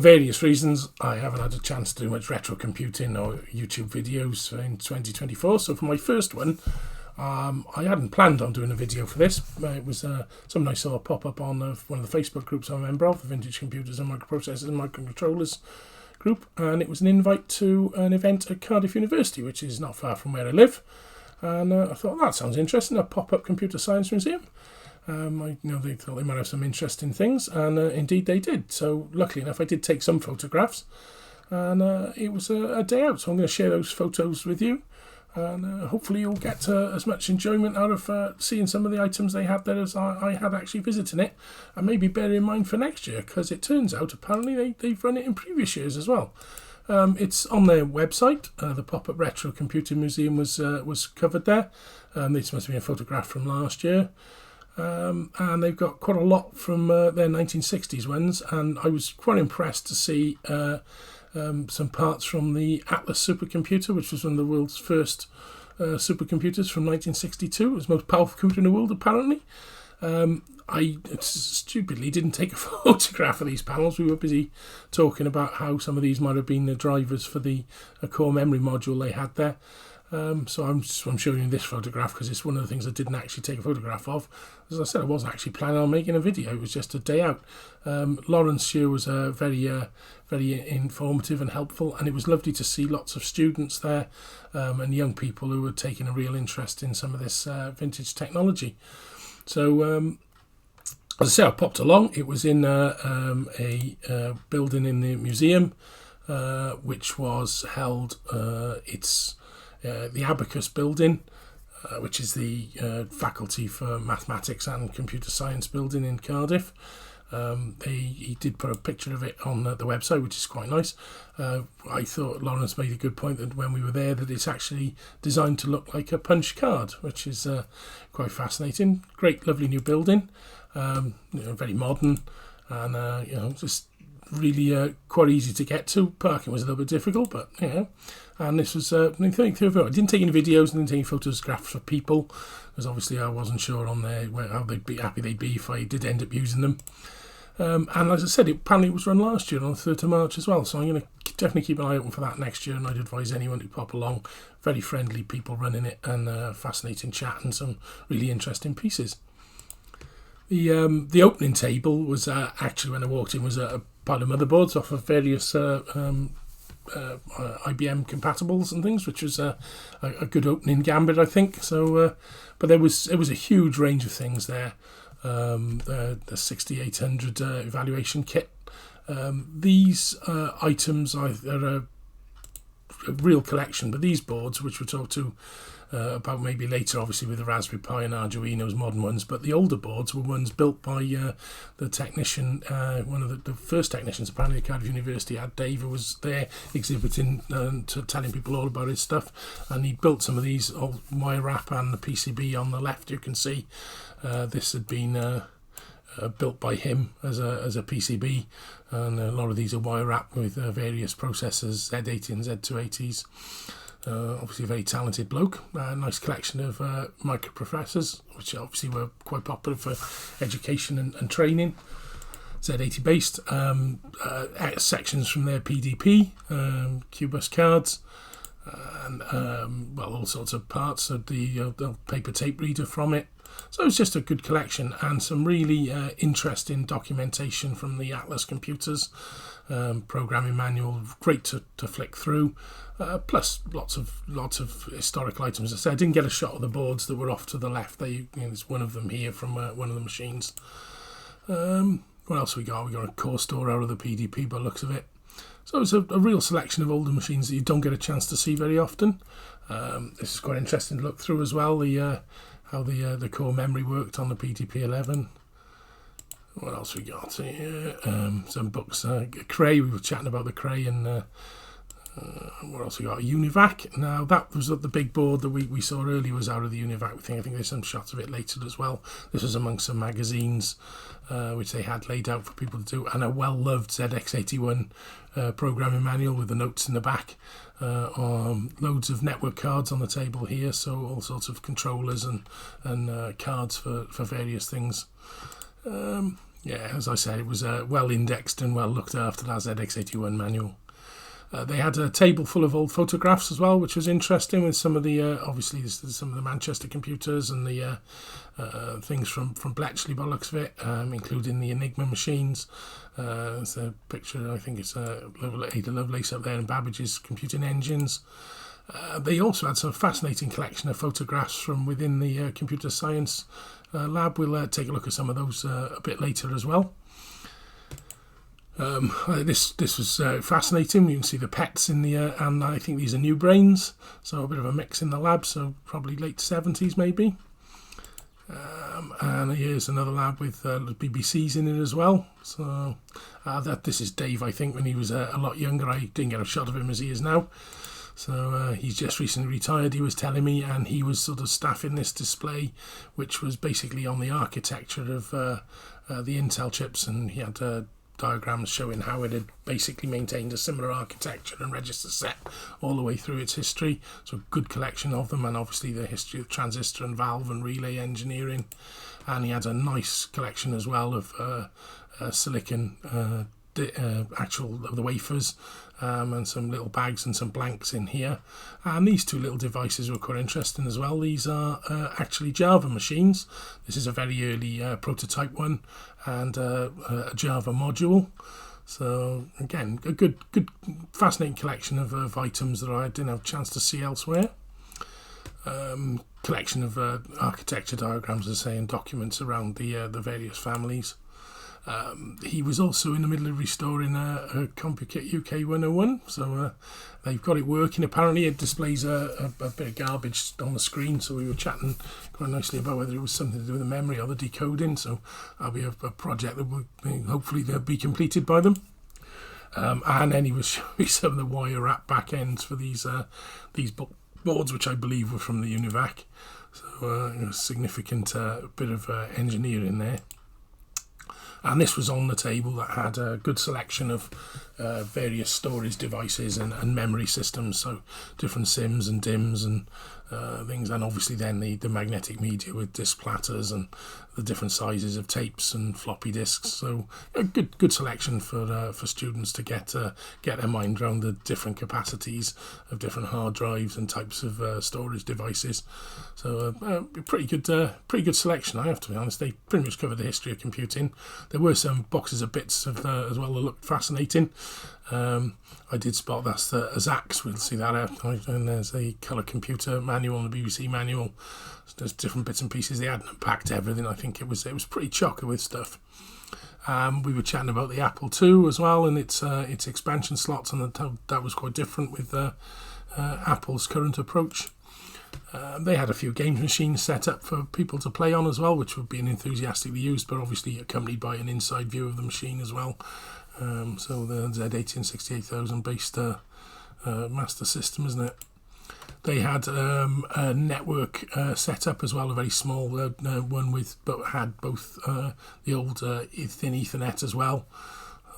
for various reasons, I haven't had a chance to do much retro computing or YouTube videos in 2024. So for my first one, I hadn't planned on doing a video for this. It was something I saw pop up on one of the Facebook groups I'm a member of, the Vintage Computers and Microprocessors and Microcontrollers group, and it was an invite to an event at Cardiff University, which is not far from where I live. And I thought, that sounds interesting, a pop-up computer science museum. They thought they might have some interesting things, and indeed they did. So luckily enough, I did take some photographs, and it was a day out. So I'm going to share those photos with you, and hopefully you'll get as much enjoyment out of seeing some of the items they had there as I had actually visiting it, and maybe bear in mind for next year, because it turns out apparently they've run it in previous years as well. It's on their website. The Pop-Up Retro Computing Museum was covered there. This must have been a photograph from last year. And they've got quite a lot from their 1960s ones, and I was quite impressed to see some parts from the Atlas supercomputer, which was one of the world's first supercomputers from 1962. It was the most powerful computer in the world, apparently. I stupidly didn't take a photograph of these panels. We were busy talking about how some of these might have been the drivers for the core memory module they had there. So I'm showing you this photograph because it's one of the things I didn't actually take a photograph of. As I said, I wasn't actually planning on making a video. It was just a day out. Lawrence here was very informative and helpful, and it was lovely to see lots of students there and young people who were taking a real interest in some of this vintage technology. So as I said, I popped along. It was in a building in the museum, which was held. It's the Abacus building, which is the Faculty for Mathematics and Computer Science building in Cardiff. He did put a picture of it on the website, which is quite nice. I thought Lawrence made a good point that when we were there, that it's actually designed to look like a punch card, which is quite fascinating. Great, lovely new building, very modern, and just really quite easy to get to. Parking was a little bit difficult, but and this was I didn't take any videos, didn't take any photographs for people, because obviously I wasn't sure on there how happy they'd be if I did end up using them. And as I said, apparently it was run last year on the 3rd of March as well, so I'm going to definitely keep an eye open for that next year, and I'd advise anyone to pop along. Very friendly people running it, and fascinating chat and some really interesting pieces. The opening table was actually, when I walked in, was a pile of motherboards off of various IBM compatibles and things, which was a good opening gambit, I think. So, but it was a huge range of things there. The 6800 evaluation kit. These items are a real collection, but these boards, which we'll talk to about maybe later, obviously with the Raspberry Pi and Arduino's modern ones, but the older boards were ones built by the technician, one of the first technicians apparently at Cardiff University. Dave, who was there exhibiting to telling people all about his stuff, and he built some of these old wire wrap, and the PCB on the left you can see this had been built by him as a PCB, and a lot of these are wire wrap with various processors, Z80 and Z280s. Obviously a very talented bloke. Nice collection of microprocessors, which obviously were quite popular for education and training. Z80 based. Sections from their PDP, QBus cards, and all sorts of parts of the paper tape reader from it. So it's just a good collection, and some really interesting documentation from the Atlas computers, programming manual, great to flick through. Plus lots of historical items. As I said, I didn't get a shot of the boards that were off to the left. There's one of them here from one of the machines. What else we got? We got a core store out of the PDP by the looks of it. So it's a real selection of older machines that you don't get a chance to see very often. This is quite interesting to look through as well. How the core memory worked on the PDP-11. What else we got here? Some books. Cray. We were chatting about the Cray, and what else we got? Univac. Now that was the big board that we saw earlier was out of the Univac thing. I think there's some shots of it later as well. This was amongst some magazines which they had laid out for people to do, and a well-loved ZX81 programming manual with the notes in the back. Loads of network cards on the table here, so all sorts of controllers and cards for various things. Yeah, as I said, it was well indexed and well looked after, that ZX81 manual. They had a table full of old photographs as well, which was interesting, with some of the, obviously, some of the Manchester computers and the things from Bletchley, by the looks of it, including the Enigma machines. There's a picture, I think it's Ada Lovelace up there, and Babbage's computing engines. They also had some fascinating collection of photographs from within the computer science lab. We'll take a look at some of those a bit later as well. This was fascinating. You can see the pets in the, and I think these are new brains, so a bit of a mix in the lab, so probably late 70s maybe. And here's another lab with BBCs in it as well. So this is Dave, I think, when he was a lot younger. I didn't get a shot of him as he is now. So he's just recently retired, he was telling me, and he was sort of staffing this display, which was basically on the architecture of the Intel chips, and he had diagrams showing how it had basically maintained a similar architecture and register set all the way through its history. So a good collection of them, and obviously the history of transistor and valve and relay engineering. And he had a nice collection as well of silicon actual of the wafers, and some little bags and some blanks in here. And these two little devices were quite interesting as well. These are actually Java machines. This is a very early prototype one, and a Java module. So again, a good fascinating collection of items that I didn't have a chance to see elsewhere. Collection of architecture diagrams, as I say, and documents around the various families. He was also in the middle of restoring a CompuKit UK 101, so they've got it working. Apparently it displays a bit of garbage on the screen, so we were chatting quite nicely about whether it was something to do with the memory or the decoding, so that'll be a project that will hopefully be completed by them. And then he was showing some of the wire wrap back ends for these boards, which I believe were from the Univac, so a significant bit of engineering there. And this was on the table that had a good selection of various storage devices and memory systems, so different SIMs and DIMMs and things, and obviously then the magnetic media with disc platters and the different sizes of tapes and floppy disks. So a good selection for students to get their mind around the different capacities of different hard drives and types of storage devices. So pretty good selection, I have to be honest. They pretty much covered the history of computing. There were some boxes of bits of as well that looked fascinating. I did spot that's the Zax. We'll see that out. And there's a colour computer manual and a BBC manual. So there's different bits and pieces. They hadn't unpacked everything. I think it was pretty chocker with stuff. We were chatting about the Apple II as well, and its expansion slots, and that was quite different with Apple's current approach. They had a few games machines set up for people to play on as well, which were being enthusiastically used, but obviously accompanied by an inside view of the machine as well. So the Z18 68000 based master system, isn't it? They had a network set up as well, a very small one but had both the old thin Ethernet as well,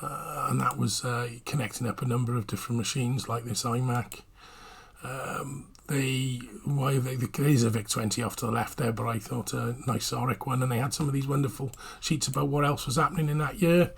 and that was connecting up a number of different machines like this iMac. There's a VIC-20 off to the left there, but I thought a nice Oric one, and they had some of these wonderful sheets about what else was happening in that year.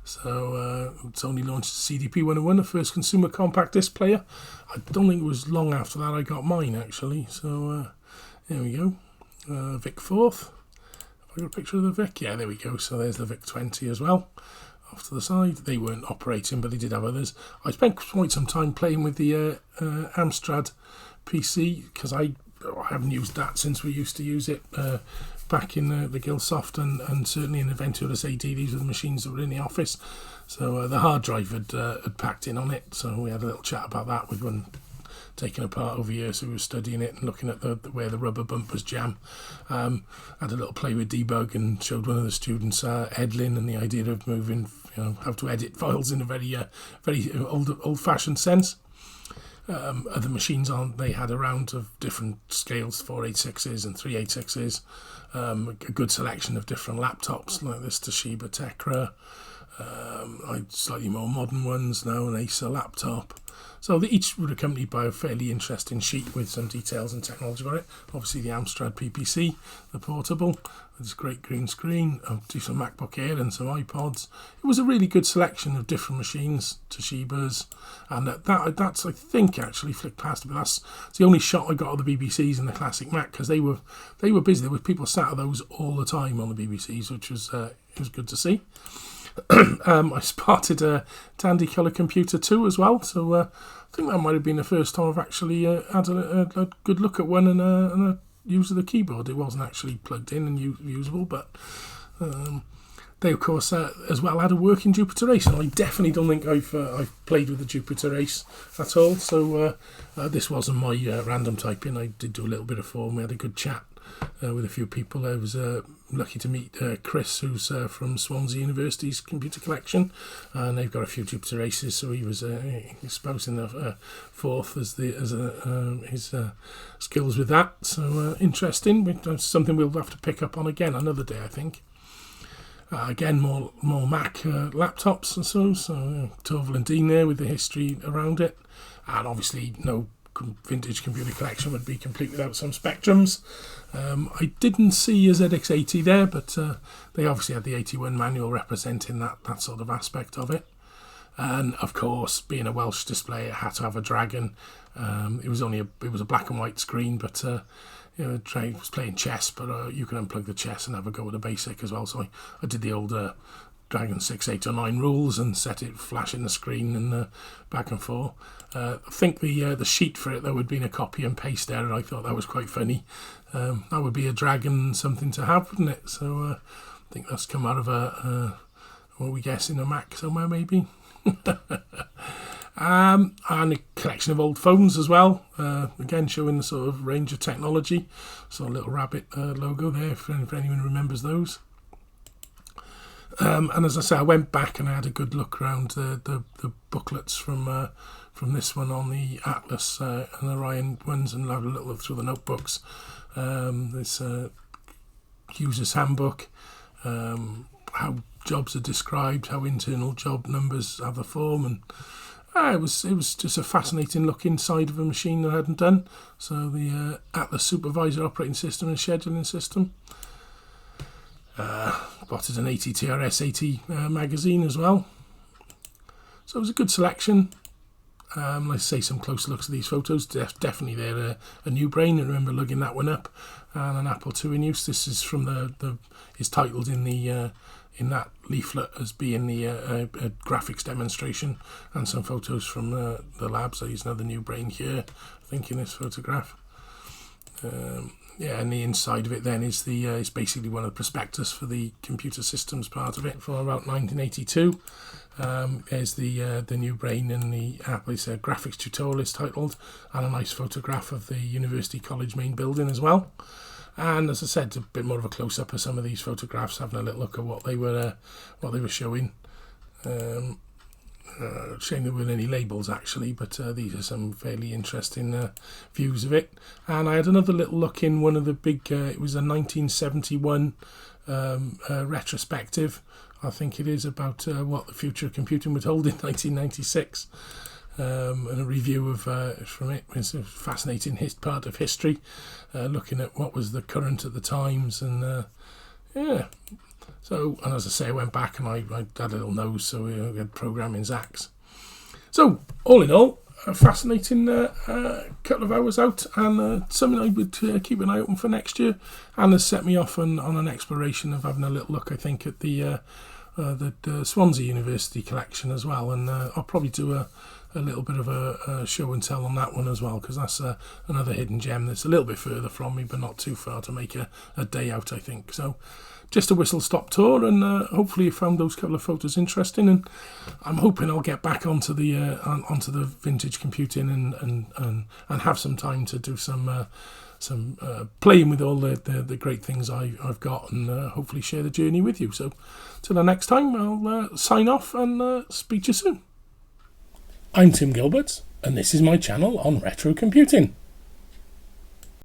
So it's only launched CDP 101, the first consumer compact disc player. I don't think it was long after that I got mine, actually. So there we go. VIC 4th. Have I got a picture of the VIC? Yeah, there we go. So there's the VIC-20 as well. Off to the side. They weren't operating, but they did have others. I spent quite some time playing with the Amstrad PC, because I haven't used that since we used to use it back in the Gilsoft and certainly in the Venturis AD. These were the machines that were in the office. So the hard drive had packed in on it, so we had a little chat about that with one taken apart over here, so we were studying it and looking at where the rubber bumpers jam. Had a little play with debug and showed one of the students Edlin and the idea of moving, how to edit files in a very old-fashioned sense. Other machines they had a round of different scales, 486s and 386s, a good selection of different laptops like this Toshiba Tecra, slightly more modern ones now, an Acer laptop. So they each were accompanied by a fairly interesting sheet with some details and technology about it. Obviously the Amstrad PPC, the portable, this great green screen, a decent MacBook Air and some iPods. It was a really good selection of different machines, Toshibas, and that's I think actually flicked past it, but that's the only shot I got of the BBCs and the classic Mac, because they were busy. There were people sat at those all the time on the BBCs, which was it was good to see. I spotted a Tandy colour computer too as well, so I think that might have been the first time I've actually had a good look at one and a use of the keyboard. It wasn't actually plugged in and usable, but they of course as well had a working Jupiter Ace, and I definitely don't think I've played with the Jupiter Ace at all, so this wasn't my random typing. I did do a little bit of form. We had a good chat with a few people. I was lucky to meet Chris, who's from Swansea University's computer collection, and they've got a few Jupiter Aces, so he was espousing the fourth as his skills with that. So interesting. Something we'll have to pick up on again another day, I think. Again, more Mac laptops and so Torval and Dean there with the history around it, and obviously no vintage computer collection would be complete without some Spectrums. I didn't see a ZX80 there, but they obviously had the 81 manual representing that sort of aspect of it. And of course, being a Welsh display, it had to have a Dragon. It was a black and white screen, but Trey was playing chess, but you can unplug the chess and have a go with the basic as well. So I did the old Dragon 6, 8 or 9 rules and set it flashing the screen and back and forth. I think the sheet for it though had been a copy and paste error. I thought that was quite funny. That would be a Dragon something to have, wouldn't it? So I think that's come out of what we guess in a Mac somewhere maybe. And a collection of old phones as well, again showing the sort of range of technology. So a little rabbit logo there if anyone remembers those. And as I say, I went back and I had a good look around the booklets from this one on the Atlas and Orion ones, and had a little look through the notebooks. This user's handbook, how jobs are described, how internal job numbers have a form, and it was just a fascinating look inside of a machine that I hadn't done. So the Atlas Supervisor Operating System and Scheduling System. Spotted an 80 TRS 80 magazine as well. So it was a good selection. Let's say some closer looks at these photos. Definitely they're a new brain. I remember lugging that one up, and an Apple II in use. This is from is titled in the in that leaflet as being the a graphics demonstration, and some photos from the lab. So he's another new brain here, I think, in this photograph. And the inside of it then is is basically one of the prospectus for the computer systems part of it from about 1982. There's the new brain in the Apple. It's a graphics tutorial is titled, and a nice photograph of the University College main building as well. And as I said, a bit more of a close-up of some of these photographs, having a little look at what they were showing. Shame there weren't any labels actually, but these are some fairly interesting views of it. And I had another little look in one of the big, it was a 1971 retrospective, I think it is, about what the future of computing would hold in 1996. And a review of from it. It's a fascinating part of history, looking at what was the current at the times, and So, and as I say, I went back and I had a little nose, so we had programming Zax. So, all in all, a fascinating couple of hours out, and something I would keep an eye open for next year, and has set me off on an exploration of having a little look, I think, at the Swansea University collection as well, and I'll probably do a little bit of a show and tell on that one as well, because that's another hidden gem that's a little bit further from me, but not too far to make a day out, I think. So just a whistle-stop tour, and hopefully you found those couple of photos interesting, and I'm hoping I'll get back onto the vintage computing and have some time to do some playing with all the great things I've got, and hopefully share the journey with you. So till the next time, I'll sign off and speak to you soon. I'm Tim Gilbert, and this is my channel on retro computing.